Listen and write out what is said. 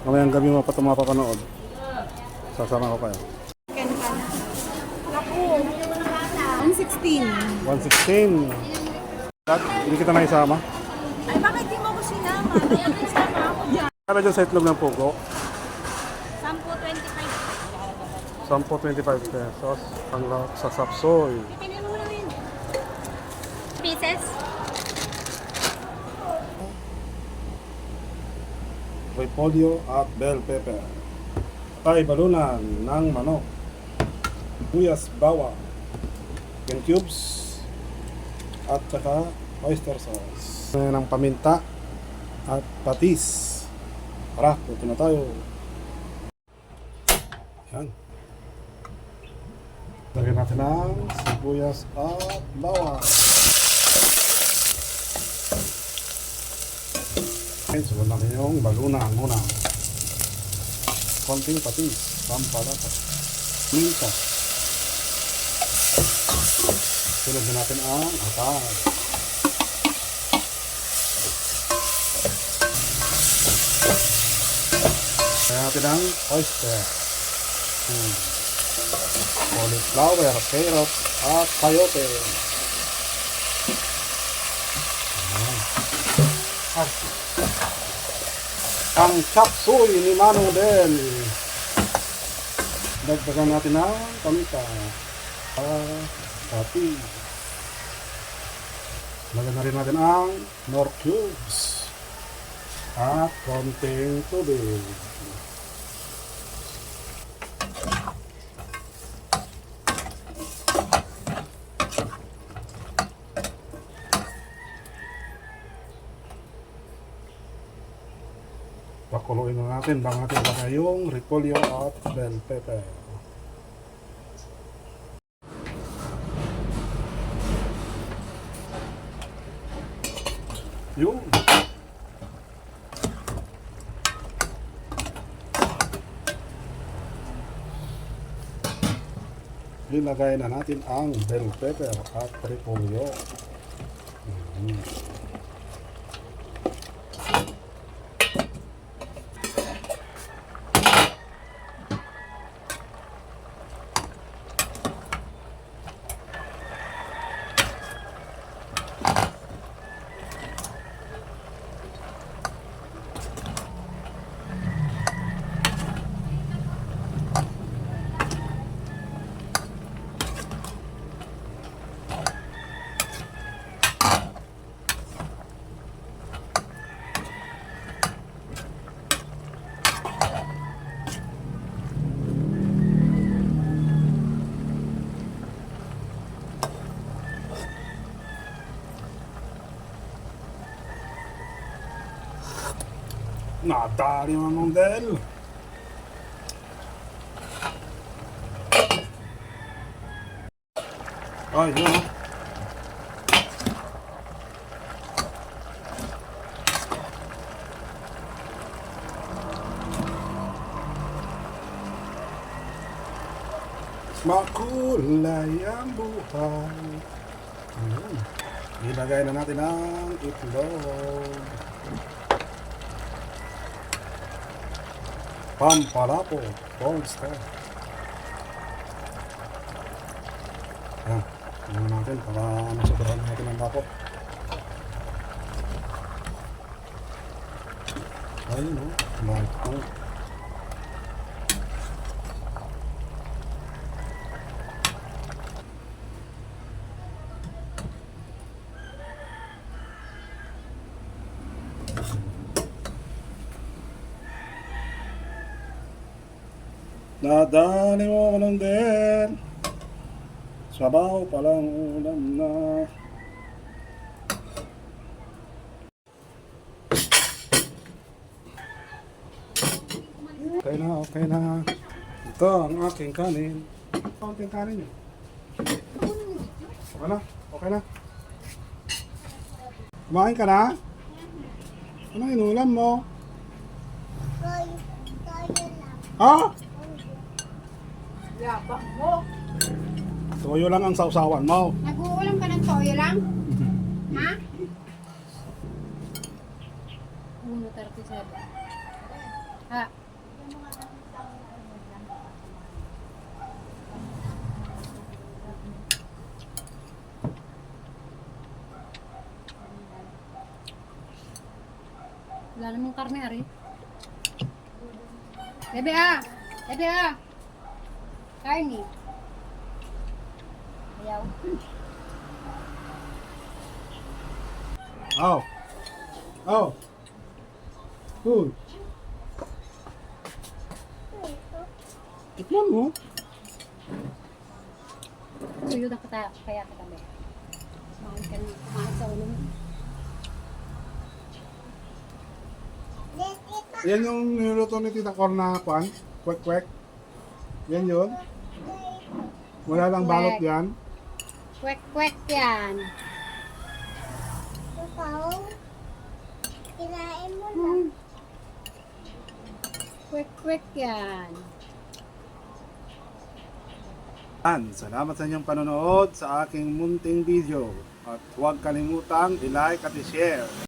Mamayang gabi mo pa ito mapapanood. Sasama ko kayo. Ken ka na. Naku, 116. 116. Dad, hindi kita naisama. Ay, bakit di mo ko sinama? Kaya nagsama ako dyan. Kaya dyan sa itlog ng pugo. 10, 25. 10-25 pesos. Ang sa sapsoy. Pipili mo na rin. Pieces? Repolyo at bell pepper. Tay balunan ng manok. Buyas bawang. Chicken cubes. At saka oyster sauce. Ng paminta at patis. Tara, punta na tayo. Yan. Lagyan natin ng sibuyas at bawang. Sunod natin yung balunan muna. Konting patis, pampalata, minta. Sunod na natin ang atay. Kaya natin ang oyster. Cauliflower, carrot, at sayote. Ang chop suey ni Manong Del. Dagdagan natin ang paminta. Pati. Lagyan na rin natin ang nor cubes. At konting tubig. Pakuluin na natin bago natin ilagay yung repolyo at bell pepper. Yun. Ilagay na natin ang bell pepper at repolyo. Nadali Manong Del. Ay, yun. Makulay ang buhay. Ilagay na natin ang itlog. Pampalapo, cornstar. Yan, tingnan natin para masobrahan natin ang lapo. Ayun o, light po. Nadali mo Manong Del. Sabaw palang ulam na. Okay na, okay na. Ito ang aking kanin. Konting kanin yun. Okay na, okay na. Kumain ka na? Ano inulam mo? Ha? Yabang mo. Toyo lang ang sausawan mo. Nag-uulam ka ng toyo lang? Ha? 1:37. Ha? Wala namang karne, Ari. Bebe, ah! Bebe, ah! Karne. Ayaw. Oh. Oh. Cool. Tikman mo. Suyo na kaya kita, be. Mahal sa ulo mo. Yan yung niluto ni Tita Cor na kwan. Kwek-kwek. Yan yun. Wala lang balot yan. Kwek-kwek yan. Ikaw, kinain mo na. Kwek-kwek yan. Salamat sa inyong panonood sa aking munting video. At huwag kalimutang i-like at i-share.